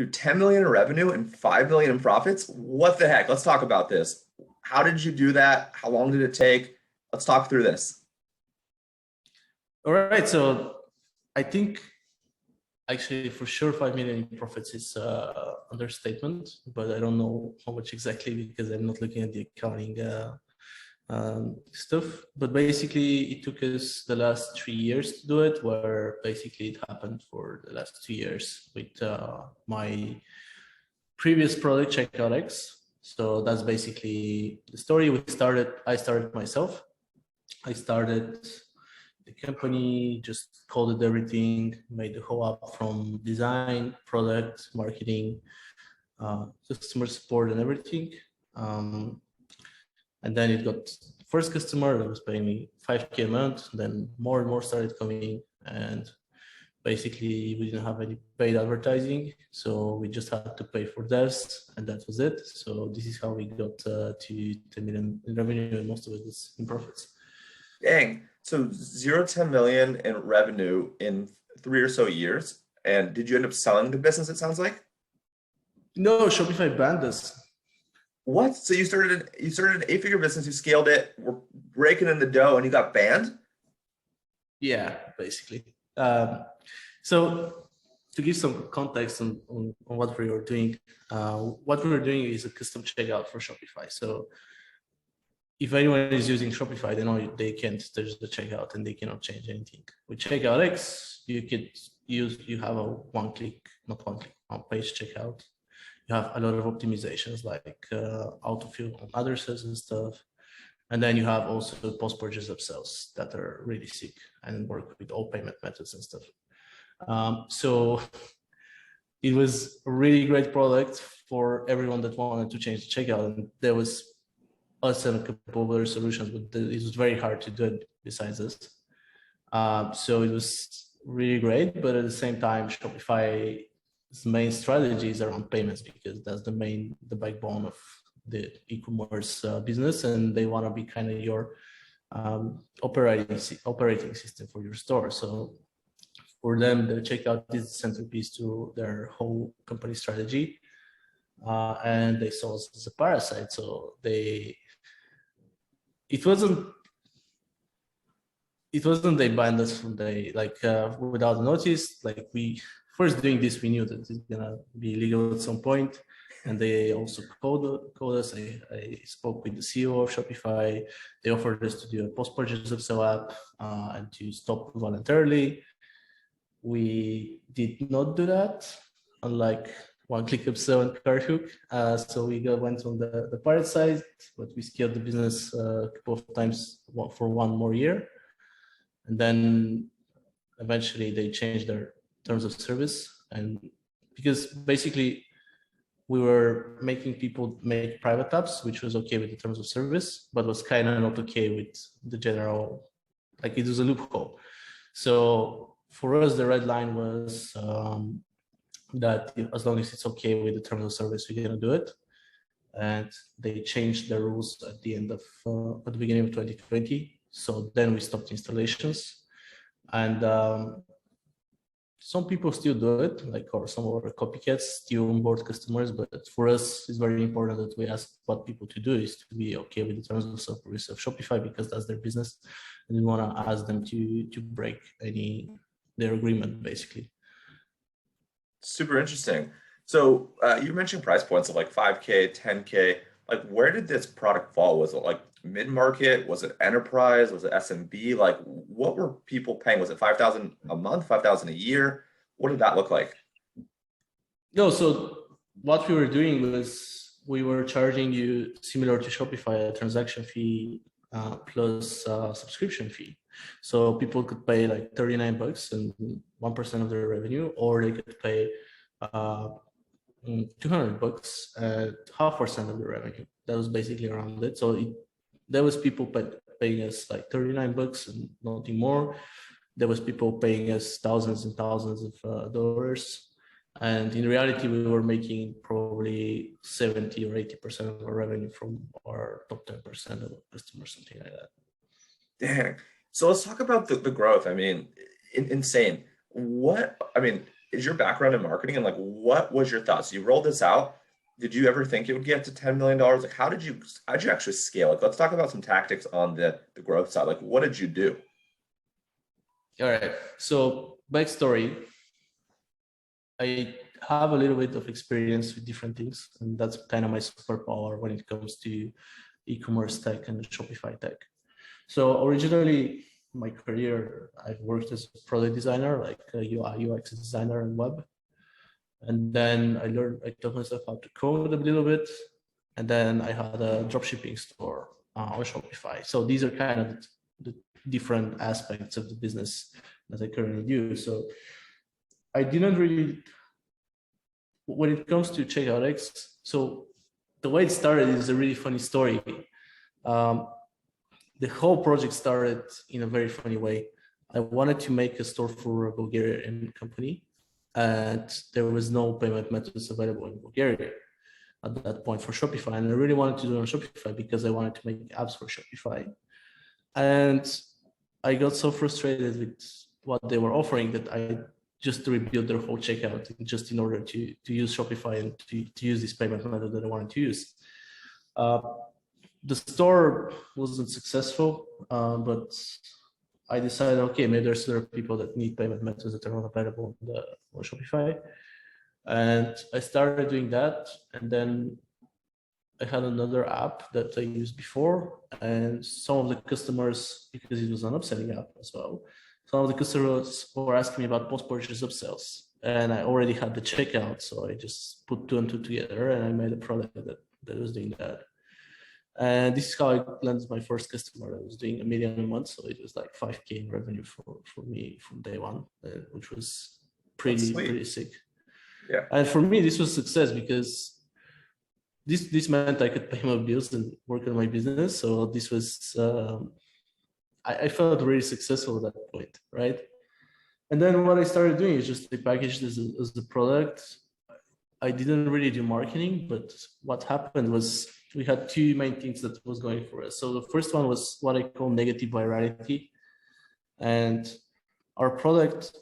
Dude, 10 million in revenue and 5 million in profits. What the heck? Let's talk about this. How did you do that? How long did it take? Let's talk through this. All right, so I think actually for sure 5 million in profits is understatement, but I don't know how much exactly because I'm not looking at the accounting stuff. But basically, it took us the last 3 years to do it, where basically it happened for the last 2 years with my previous product, CheckoutX. So that's basically the story. I started myself. I started the company, just coded everything, made the whole app from design, product, marketing, customer support, and everything. And then it got first customer that was paying me 5K a month. Then more and more started coming, and basically we didn't have any paid advertising, so we just had to pay for devs, and that was it. So this is how we got to 10 million in revenue, and most of it is in profits. Dang. So 0 to 10 million in revenue in 3 or so years. And did you end up selling the business, it sounds like? No, Shopify banned us. What? So you started an 8-figure business, you scaled it, were breaking in the dough, and you got banned? Yeah, basically. So to give some context on what we were doing, is a custom checkout for Shopify. So if anyone is using Shopify, they know they can't touch the checkout and they cannot change anything. With CheckoutX, you have a one-page checkout. You have a lot of optimizations like autofill on addresses and stuff. And then you have also post-purchase upsells that are really sick and work with all payment methods and stuff. So it was a really great product for everyone that wanted to change the checkout. And there was us and a couple of other solutions, but it was very hard to do it besides us. So it was really great, but at the same time, Shopify's main strategy is around payments because that's the backbone of the e-commerce business, and they want to be kind of your operating system for your store. So for them, the checkout is the centerpiece to their whole company strategy, and they saw us as a parasite. So it wasn't they banned us from without notice. Like we first doing this, we knew that it's gonna be illegal at some point. And they also called us. I spoke with the CEO of Shopify. They offered us to do a post-purchase upsell app and to stop voluntarily. We did not do that, unlike one-click upsell and Carhook. So we went on the pirate side, but we scaled the business a couple of times for one more year. And then eventually they changed their terms of service. And because basically we were making people make private apps, which was okay with the terms of service, but was kind of not okay with the general, like it was a loophole. So for us, the red line was that as long as it's okay with the terms of service, we're gonna do it. And they changed the rules at the beginning of 2020. So then we stopped installations, and some people still do it, or some of our copycats still onboard customers. But for us, it's very important that we ask what people to do is to be okay with the terms of service of Shopify because that's their business, and we want to ask them to break their agreement, basically. Super interesting. So you mentioned price points of like 5K, 10K. Like, where did this product fall? Was it like mid-market? Was it enterprise? Was it SMB? Like, what were people paying? Was it 5,000 a month, 5,000 a year? What did that look like? No, so what we were doing was we were charging you similar to Shopify, a transaction fee plus subscription fee. So people could pay like $39 and 1% of their revenue, or they could pay $200 at 0.5% of the revenue. That was basically around it. So there was people paying us like $39 and nothing more. There was people paying us thousands and thousands of dollars. And in reality, we were making probably 70 or 80% of our revenue from our top 10% of customers, something like that. Dang. So let's talk about the growth. I mean, insane. is your background in marketing, and like what was your thoughts? You rolled this out. Did you ever think it would get to $10 million? Like how did you actually scale it? Let's talk about some tactics on the growth side. Like what did you do? All right. So backstory, I have a little bit of experience with different things, and that's kind of my superpower when it comes to e-commerce tech and Shopify tech. So originally, my career, I've worked as a product designer, like a UI UX designer and web. And then I taught myself how to code a little bit. And then I had a dropshipping store on Shopify. So these are kind of the different aspects of the business that I currently do. So I didn't really, when it comes to CheckoutX, so the way it started is a really funny story. The whole project started in a very funny way. I wanted to make a store for a Bulgarian company, and there was no payment methods available in Bulgaria at that point for Shopify. And I really wanted to do it on Shopify because I wanted to make apps for Shopify. And I got so frustrated with what they were offering that I just rebuilt their whole checkout just in order to use Shopify and to use this payment method that I wanted to use. The store wasn't successful, but I decided, okay, maybe there's other people that need payment methods that are not available on Shopify. And I started doing that. And then I had another app that I used before. And some of the customers, because it was an upselling app as well, some of the customers were asking me about post-purchase upsells. And I already had the checkout. So I just put two and two together and I made a product that was doing that. And this is how I landed my first customer. I was doing $1 million a month, so it was like 5K in revenue for me from day one, which was pretty sick. Yeah. And for me, this was success because this meant I could pay my bills and work on my business. So this was I felt really successful at that point, right? And then what I started doing is just I packaged this as the product. I didn't really do marketing, but what happened was we had two main things that was going for us. So the first one was what I call negative virality. And our product,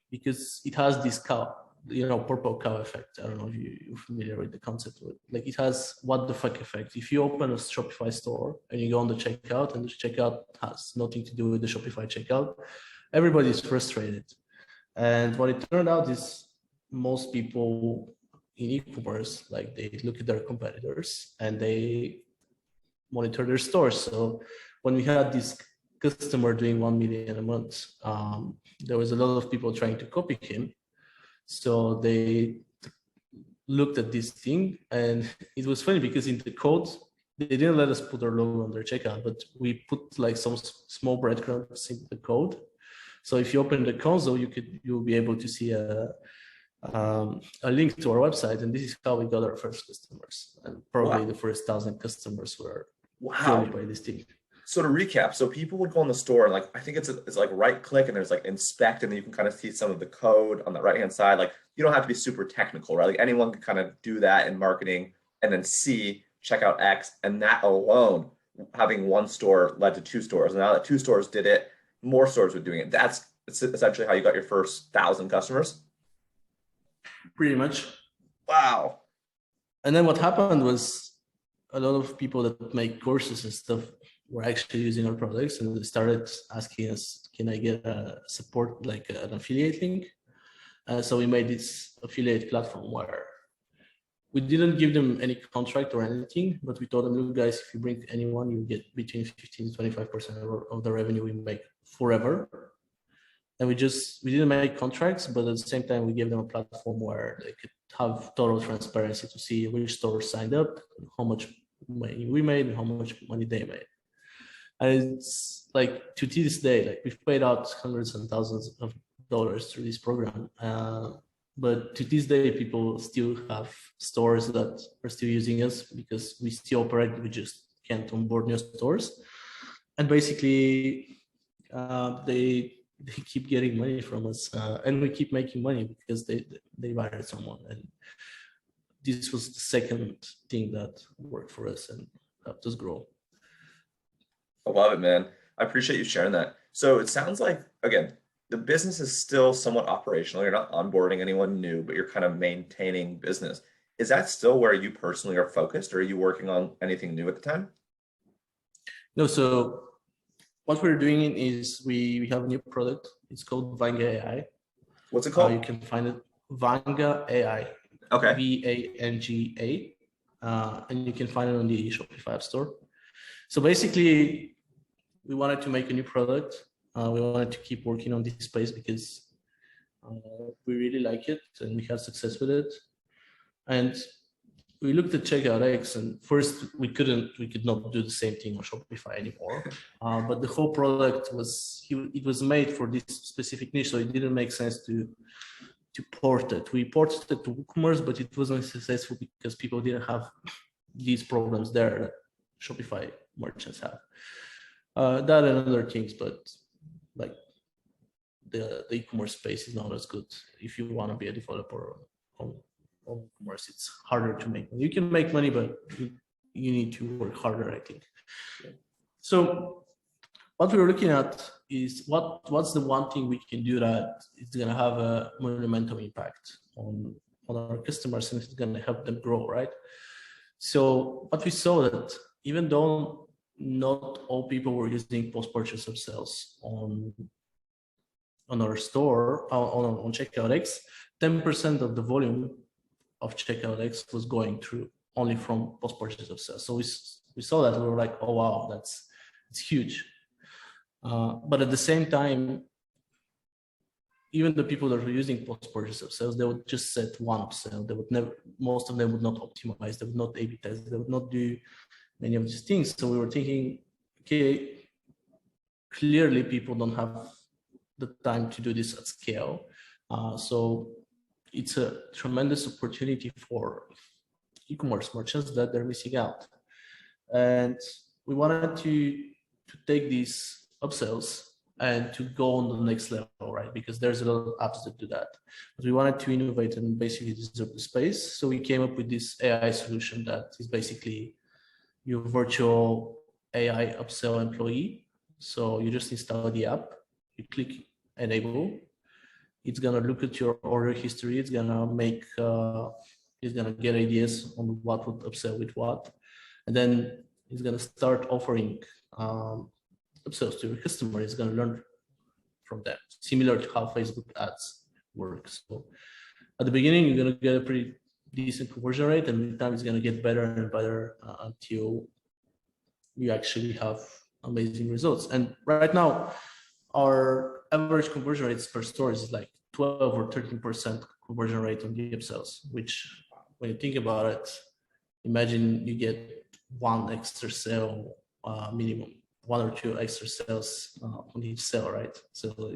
because it has this cow, purple cow effect. I don't know if you're familiar with the concept of it. Like it has what the fuck effect. If you open a Shopify store and you go on the checkout and the checkout has nothing to do with the Shopify checkout, everybody's frustrated. And what it turned out is most people in e-commerce, like they look at their competitors and they monitor their stores. So when we had this customer doing 1 million a month, there was a lot of people trying to copy him. So they looked at this thing, and it was funny because in the code, they didn't let us put our logo on their checkout, but we put like some small breadcrumbs in the code. So if you open the console, you'll be able to see a link to our website, and this is how we got our first customers, and probably the first 1,000 customers were fueled by this thing. So to recap, so people would go in the store and like I think it's like right click and there's like inspect, and then you can kind of see some of the code on the right hand side. Like you don't have to be super technical, right? Like anyone can kind of do that in marketing, and then see checkout X, and that alone, having one store led to two stores. And now that two stores did it, more stores were doing it. That's essentially how you got your first 1,000 customers. Pretty much. Wow. And then what happened was a lot of people that make courses and stuff were actually using our products, and they started asking us, can I get a support, like an affiliate link? So we made this affiliate platform where we didn't give them any contract or anything, but we told them, look guys, if you bring anyone, you get between 15 to 25% of the revenue we make forever. And we didn't make contracts, but at the same time, we gave them a platform where they could have total transparency to see which store signed up, how much money we made, and how much money they made. And it's like to this day, like we've paid out hundreds and thousands of dollars through this program. But to this day, people still have stores that are still using us because we still operate, we just can't onboard new stores. And basically, they keep getting money from us, and we keep making money because they hired someone. And this was the second thing that worked for us and helped us grow. I love it, man. I appreciate you sharing that. So it sounds like, again, the business is still somewhat operational. You're not onboarding anyone new, but you're kind of maintaining business. Is that still where you personally are focused, or are you working on anything new at the time? No, so what we're doing is we have a new product. It's called Vanga AI. What's it You called? can find it Vanga AI, Okay. Vanga, and you can find it on the Shopify App Store. So basically, we wanted to make a new product. We wanted to keep working on this space because we really like it and we have success with it. And we looked at Checkout X, and first we could not do the same thing on Shopify anymore. But the whole product it was made for this specific niche, so it didn't make sense to port it. We ported it to WooCommerce, but it wasn't successful because people didn't have these problems there that Shopify merchants have. That and other things, but like the e-commerce space is not as good if you want to be a developer on e-commerce. It's harder to make money. You can make money, but you need to work harder, I think. So what we're looking at is what's the one thing we can do that is going to have a monumental impact on our customers, and it's going to help them grow, right? So what we saw that even though not all people were using post-purchase upsells on our store, on Checkout X, 10% of the volume of Checkout X was going through only from post-purchase upsells. So we saw that, we were like, oh wow, it's huge. But at the same time, even the people that were using post-purchase upsells, they would just set one upsell. They would never, most of them would not optimize, they would not A/B test, they would not do many of these things. So we were thinking, okay, clearly people don't have the time to do this at scale. So it's a tremendous opportunity for e-commerce merchants that they're missing out. And we wanted to take these upsells and to go on the next level, right? Because there's a lot of apps that do that. But we wanted to innovate and basically disrupt the space. So we came up with this AI solution that is basically your virtual AI upsell employee. So you just install the app, you click enable. It's gonna look at your order history. It's gonna make, it's gonna get ideas on what would upsell with what, and then it's gonna start offering upsells to your customer. It's gonna learn from them, similar to how Facebook ads work. So at the beginning, you're gonna get a pretty decent conversion rate, and with time, it's gonna get better and better until you actually have amazing results. And right now, our average conversion rates per store is like 12 or 13% conversion rate on the upsells, which when you think about it, imagine you get one extra sale minimum, one or two extra sales on each sale, right? So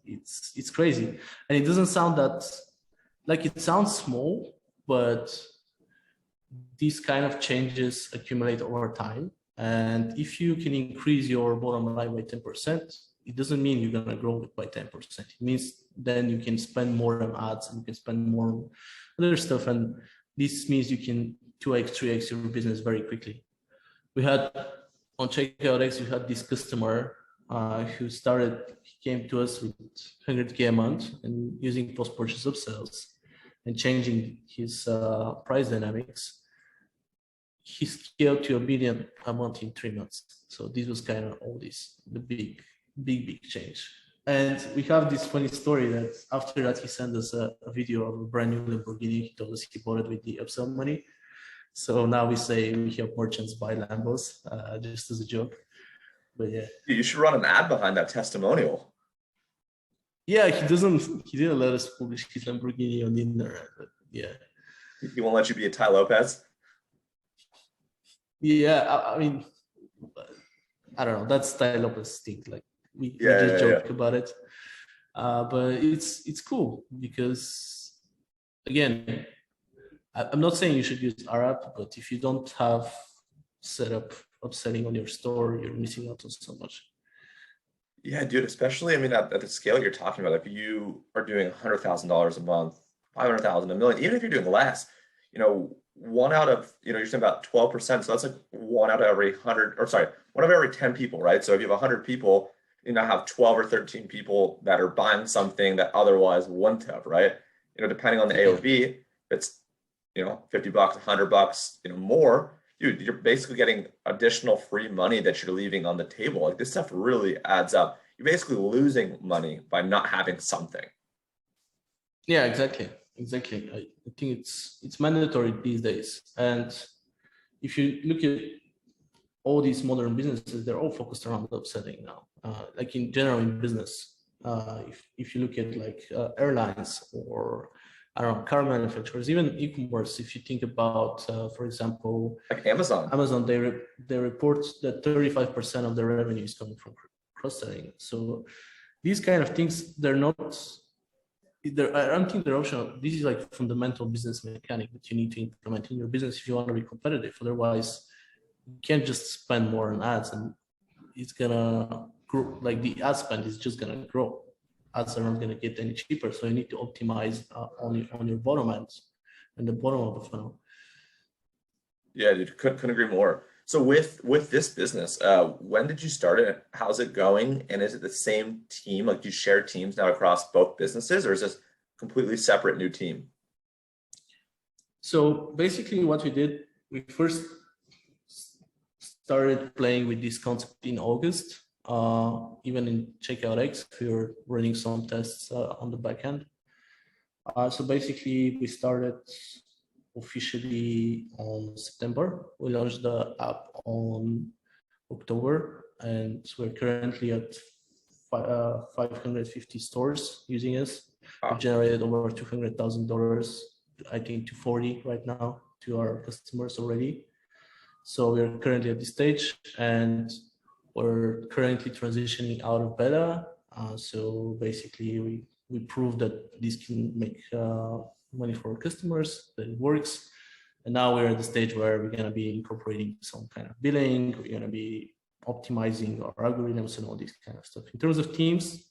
it's crazy. And it doesn't sound that, like, it sounds small, but these kind of changes accumulate over time. And if you can increase your bottom line by 10%, it doesn't mean you're gonna grow it by 10%. It means then you can spend more on ads and you can spend more on other stuff. And this means you can 2x, 3x your business very quickly. We had on Checkout X, we had this customer who came to us with 100K a month and using post-purchase upsells and changing his price dynamics. He scaled to $1 million a month in 3 months. So this was kind of the big change. And we have this funny story that after that, he sent us a video of a brand new Lamborghini. He told us he bought it with the upsell money. So now we say we help merchants buy Lambos, just as a joke. But yeah. You should run an ad behind that testimonial. Yeah, he didn't let us publish his Lamborghini on the internet, but yeah. He won't let you be a Ty Lopez? Yeah, I mean, I don't know. That's Ty Lopez thing. Like we just joke about it, but it's cool because, again, I'm not saying you should use our app, but if you don't have set up upselling on your store, you're missing out on so much. Yeah, dude, especially, I mean, at the scale you're talking about, if you are doing $100,000 a month, 500,000, $1 million, even if you're doing less, one out of, you're saying about 12%. So that's like one out of every 10 people, right? So if you have 100 people, have 12 or 13 people that are buying something that otherwise wouldn't have, right? Depending on the AOV, it's, $50, $100, more, dude, you're basically getting additional free money that you're leaving on the table. Like, this stuff really adds up. You're basically losing money by not having something. Yeah, exactly. I think it's mandatory these days. And if you look at all these modern businesses, they're all focused around upselling now. Like in general in business, if you look at like airlines or I don't know, car manufacturers, even e-commerce. If you think about, for example, like Amazon, they report that 35% of their revenue is coming from cross-selling. So these kind of things, they're not. I don't think they're optional. This is like fundamental business mechanic that you need to implement in your business if you want to be competitive. Otherwise, you can't just spend more on ads and it's gonna grow. Like the ad spend is just gonna grow. Ads are not gonna get any cheaper. So you need to optimize on your bottom end and the bottom of the funnel. Yeah, dude, couldn't agree more. So with this business, when did you start it? How's it going? And is it the same team? Like, do you share teams now across both businesses, or is this completely separate new team? So basically, what we did, we first started playing with this concept in August. Even in CheckoutX, we were running some tests on the backend. So basically, we started officially on September. We launched the app on October, and we're currently at 550 stores using us. We've generated over $200,000, I think, to 40 right now to our customers already. So we're currently at this stage, and we're currently transitioning out of beta. So basically, we proved that this can make money for our customers, that it works. And now we're at the stage where we're going to be incorporating some kind of billing. We're going to be optimizing our algorithms and all this kind of stuff. In terms of teams,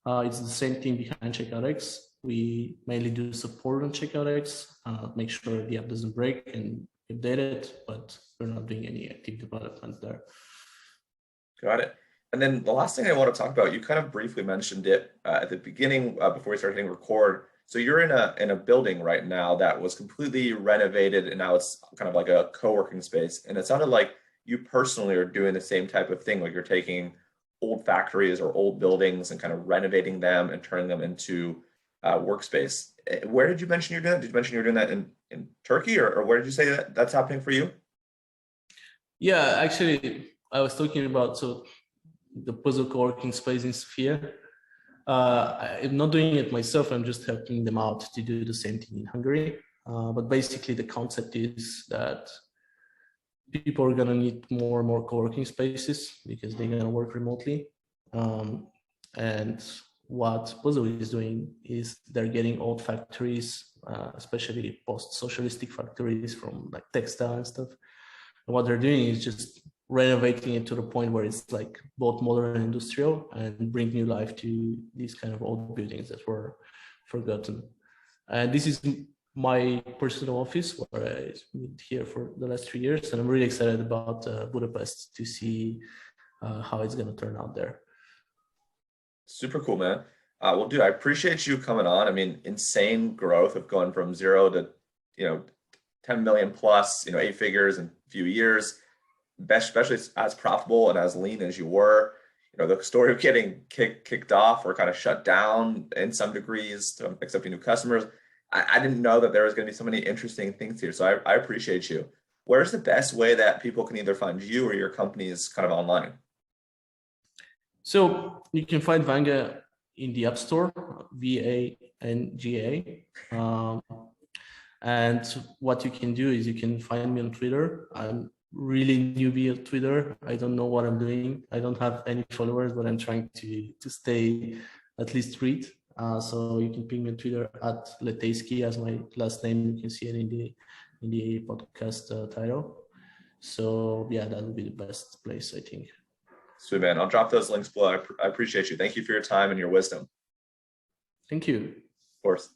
it's the same team behind CheckoutX. We mainly do support on CheckoutX, make sure the app doesn't break and update it, but we're not doing any active development there. Got it. And then the last thing I want to talk about, you kind of briefly mentioned it at the beginning before we started hitting record. So you're in a building right now that was completely renovated, and now it's kind of like a co-working space. And it sounded like you personally are doing the same type of thing, like you're taking old factories or old buildings and kind of renovating them and turning them into workspace. Where did you mention you're doing that? Did you mention you're doing that in Turkey, or where did you say that's happening for you? Yeah, actually, I was talking about the puzzle co-working space in Sofia. I'm not doing it myself. I'm just helping them out to do the same thing in Hungary. But basically, the concept is that people are going to need more and more co-working spaces because they're going to work remotely. And what Puzzle is doing is they're getting old factories, especially post-socialistic factories from like textile and stuff. And what they're doing is just renovating it to the point where it's like both modern and industrial, and bring new life to these kind of old buildings that were forgotten. And this is my personal office where I've been here for the last 3 years, and I'm really excited about Budapest to see how it's going to turn out there. Super cool, man. Well, dude, I appreciate you coming on. I mean, insane growth of going from 0 to 10 million plus, 8 figures in a few years, especially as profitable and as lean as you were. The story of getting kicked off or kind of shut down in some degrees to accepting new customers. I didn't know that there was going to be so many interesting things here. So I appreciate you. Where's the best way that people can either find you or your company's kind of online? So you can find Vanga in the App Store, VANGA. And what you can do is you can find me on Twitter. I'm really newbie at Twitter. I don't know what I'm doing. I don't have any followers, but I'm trying to stay at least read. So you can ping me on Twitter at Letejski as my last name. You can see it in the podcast title. So yeah, that would be the best place, I think. Sweet, man. I'll drop those links below. I appreciate you. Thank you for your time and your wisdom. Thank you. Of course.